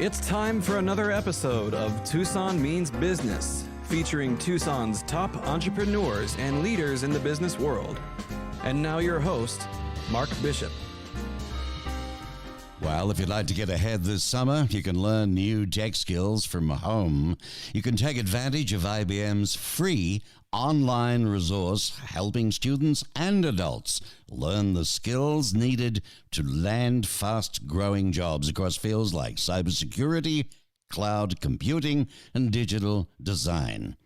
It's time for another episode of Tucson Means Business, featuring Tucson's top entrepreneurs and leaders in the business world. And now your host, Mark Bishop. Well, if you'd like to get ahead this summer, you can learn new tech skills from home. You can take advantage of IBM's free online resource helping students and adults learn the skills needed to land fast-growing jobs across fields like cybersecurity, cloud computing, and digital design.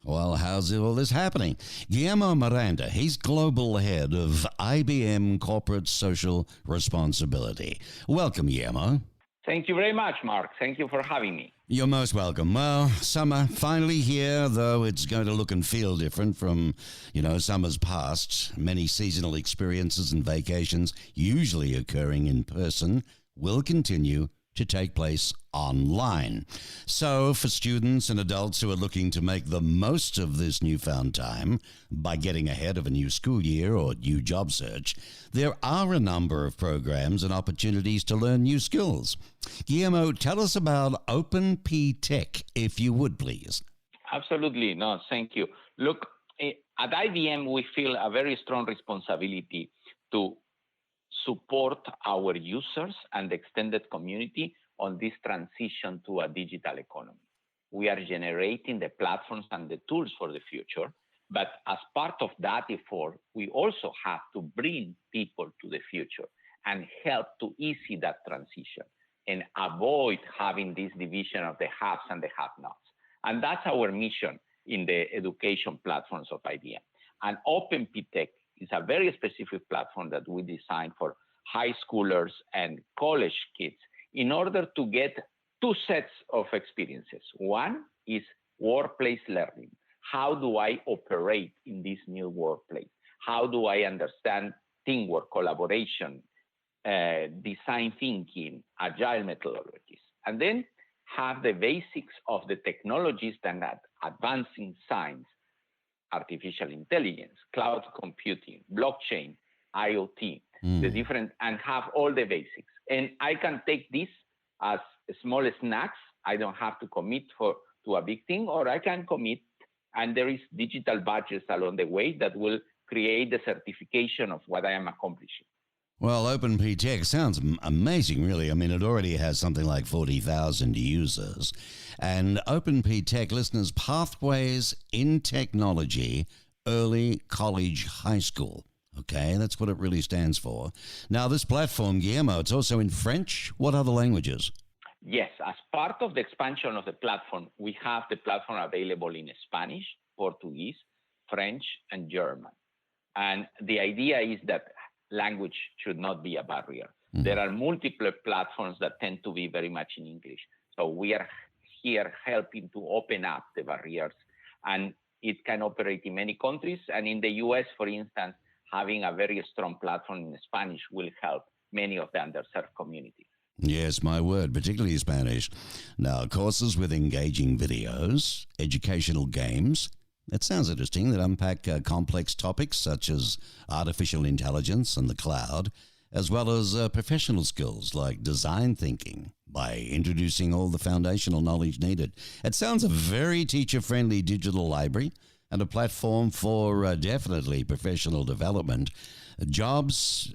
Well, how's all this happening? Guillermo Miranda, he's global head of IBM Corporate Social Responsibility. Welcome, Guillermo. Thank you very much, Mark. Thank you for having me. You're most welcome. Well, summer finally here, though it's going to look and feel different from, summers past. Many seasonal experiences and vacations, usually occurring in person, will continue to take place online. So for students and adults who are looking to make the most of this newfound time by getting ahead of a new school year or new job search, there are a number of programs and opportunities to learn new skills. Guillermo, tell us about Open P Tech, if you would, please. Absolutely. No, thank you. Look, at IBM, we feel a very strong responsibility to support our users and the extended community on this transition to a digital economy. We are generating the platforms and the tools for the future, but as part of that effort, we also have to bring people to the future and help to ease that transition and avoid having this division of the haves and the have-nots. And that's our mission in the education platforms of IBM. And Open P Tech is a very specific platform that we designed for high schoolers and college kids in order to get two sets of experiences. One is workplace learning. How do I operate in this new workplace? How do I understand teamwork, collaboration, design thinking, agile methodologies? And then have the basics of the technologies that are advancing science, artificial intelligence, cloud computing, blockchain, IoT, and have all the basics. And I can take this as small snacks. I don't have to commit to a big thing, or I can commit, and there is digital badges along the way that will create the certification of what I am accomplishing. Well, Open P Tech sounds amazing, really. I mean, it already has something like 40,000 users. And Open P Tech, listeners, Pathways in Technology, Early College High School. Okay, that's what it really stands for. Now, this platform, Guillermo, it's also in French. What other languages? Yes, as part of the expansion of the platform, we have the platform available in Spanish, Portuguese, French, and German. And the idea is that language should not be a barrier. Mm-hmm. There are multiple platforms that tend to be very much in English. So we are here helping to open up the barriers. And it can operate in many countries. And in the US, for instance, having a very strong platform in Spanish will help many of the underserved communities. Yes, my word, particularly Spanish. Now, courses with engaging videos, educational games. That sounds interesting, that unpack complex topics such as artificial intelligence and the cloud, as well as professional skills like design thinking by introducing all the foundational knowledge needed. It sounds a very teacher-friendly digital library and a platform for definitely professional development. Jobs,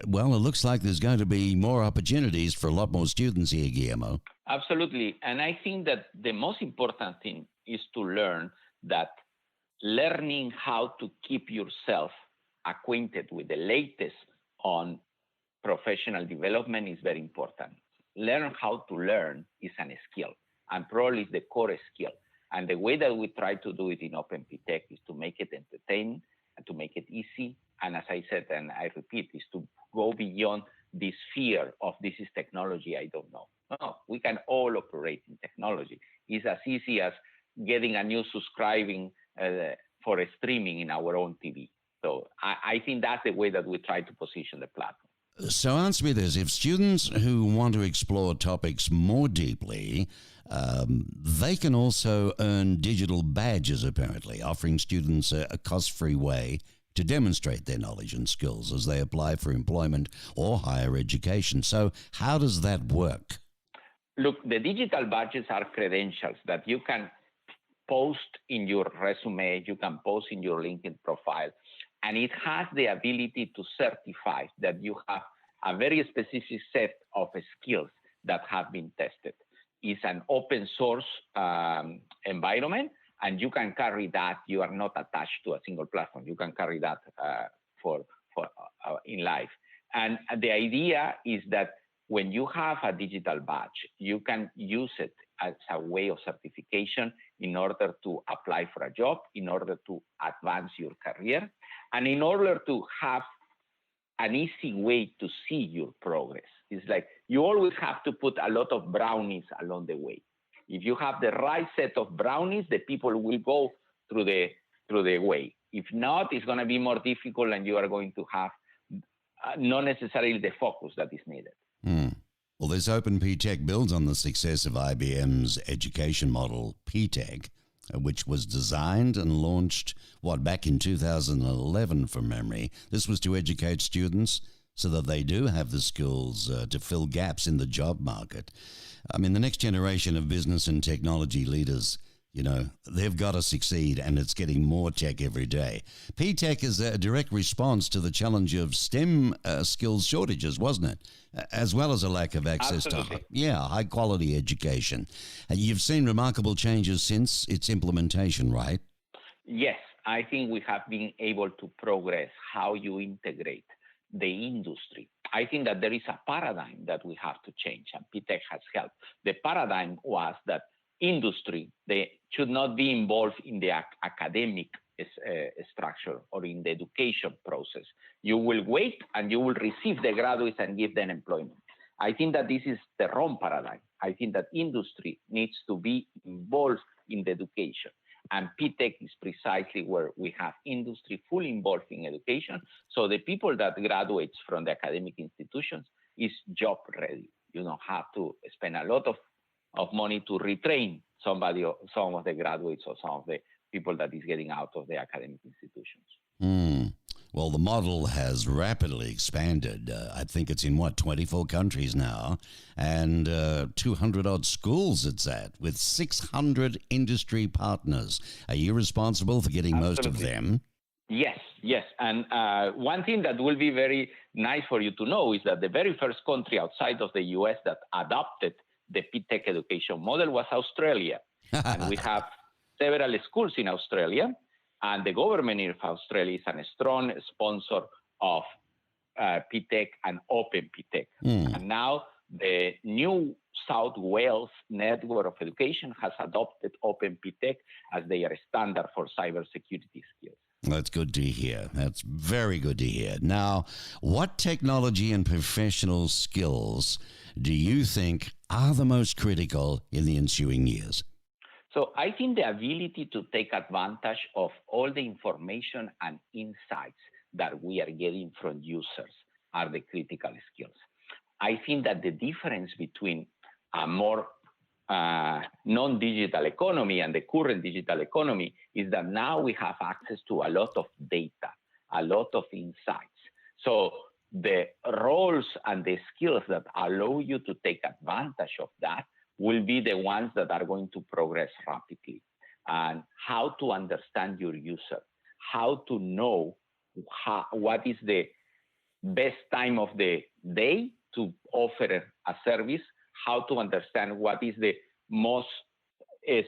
well, it looks like there's going to be more opportunities for a lot more students here, Guillermo. Absolutely. And I think that the most important thing is to learn that learning how to keep yourself acquainted with the latest on professional development is very important. Learn how to learn is a skill, and probably is the core skill. And the way that we try to do it in Open P Tech is to make it entertaining and to make it easy. And as I said, and I repeat, is to go beyond this fear of this is technology I don't know. No, we can all operate in technology. It's as easy as getting a new subscribing for a streaming in our own TV. So I think that's the way that we try to position the platform. So answer me this, if students who want to explore topics more deeply, they can also earn digital badges, apparently, offering students a cost-free way to demonstrate their knowledge and skills as they apply for employment or higher education. So how does that work? Look, the digital badges are credentials that you can post in your resume, you can post in your LinkedIn profile, and it has the ability to certify that you have a very specific set of skills that have been tested. It's an open source environment, and you can carry that. You are not attached to a single platform. You can carry that for in life. And the idea is that when you have a digital badge, you can use it as a way of certification in order to apply for a job, in order to advance your career, and in order to have an easy way to see your progress. It's like you always have to put a lot of brownies along the way. If you have the right set of brownies, the people will go through the way. If not, it's going to be more difficult, and you are going to have not necessarily the focus that is needed. Well, this Open PTech builds on the success of IBM's education model, PTech, which was designed and launched, back in 2011 from memory. This was to educate students so that they do have the skills to fill gaps in the job market. I mean, the next generation of business and technology leaders, they've got to succeed, and it's getting more tech every day. P-Tech is a direct response to the challenge of STEM skills shortages, wasn't it? As well as a lack of access Absolutely. to high-quality education. You've seen remarkable changes since its implementation, right? Yes, I think we have been able to progress how you integrate the industry. I think that there is a paradigm that we have to change, and P-Tech has helped. The paradigm was that industry, they should not be involved in the academic structure or in the education process. You will wait and you will receive the graduates and give them employment. I think that this is the wrong paradigm. I think that industry needs to be involved in the education. And P-Tech is precisely where we have industry fully involved in education. So the people that graduates from the academic institutions is job ready. You don't have to spend a lot of money to retrain some of the graduates or some of the people that is getting out of the academic institutions. Well, the model has rapidly expanded. I think it's in 24 countries now, and 200-odd schools it's at, with 600 industry partners. Are you responsible for getting most of them? Yes. And one thing that will be very nice for you to know is that the very first country outside of the US that adopted the P-Tech education model was Australia. And we have several schools in Australia, and the government of Australia is a strong sponsor of P-Tech and Open P-Tech. And now the New South Wales Network of Education has adopted Open P-Tech as their standard for cybersecurity skills. That's good to hear. That's very good to hear. Now, what technology and professional skills do you think are the most critical in the ensuing years? So I think the ability to take advantage of all the information and insights that we are getting from users are the critical skills. I think that the difference between a more non-digital economy and the current digital economy is that now we have access to a lot of data, a lot of insights. So the roles and the skills that allow you to take advantage of that will be the ones that are going to progress rapidly. And how to understand your user, how to know what is the best time of the day to offer a service, how to understand what is the most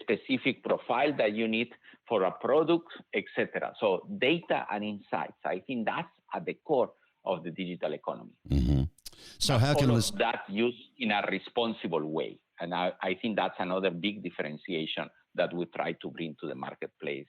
specific profile that you need for a product, etc. So data and insights, I think that's at the core of the digital economy. Mm-hmm. So how can that used in a responsible way? And I think that's another big differentiation that we try to bring to the marketplace,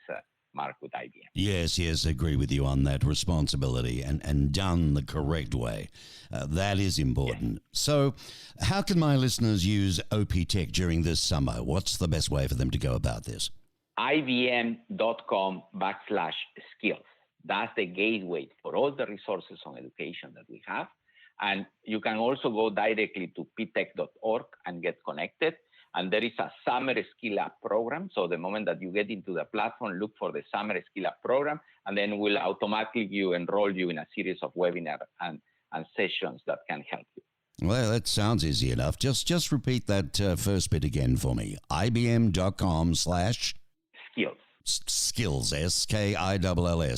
Mark, with IBM. Yes, agree with you on that responsibility and done the correct way. That is important. Yes. So how can my listeners use OP-Tech during this summer? What's the best way for them to go about this? IBM.com/skills. That's the gateway for all the resources on education that we have. And you can also go directly to ptech.org and get connected. And there is a summer skill up program. So the moment that you get into the platform, look for the summer skill up program, and then we'll automatically enroll you in a series of webinars and sessions that can help you. Well, that sounds easy enough. Just repeat that first bit again for me. IBM.com/skills, SKILLS.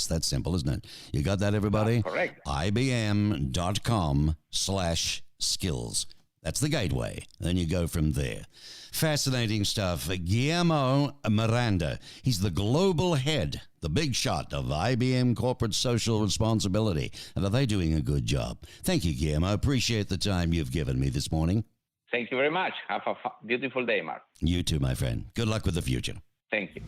That's simple, isn't it? You got that, everybody? That's correct. IBM.com/skills. That's the gateway. Then you go from there. Fascinating stuff. Guillermo Miranda. He's the global head, the big shot of IBM Corporate Social Responsibility. And are they doing a good job? Thank you, Guillermo. Appreciate the time you've given me this morning. Thank you very much. Have a beautiful day, Mark. You too, my friend. Good luck with the future. Thank you.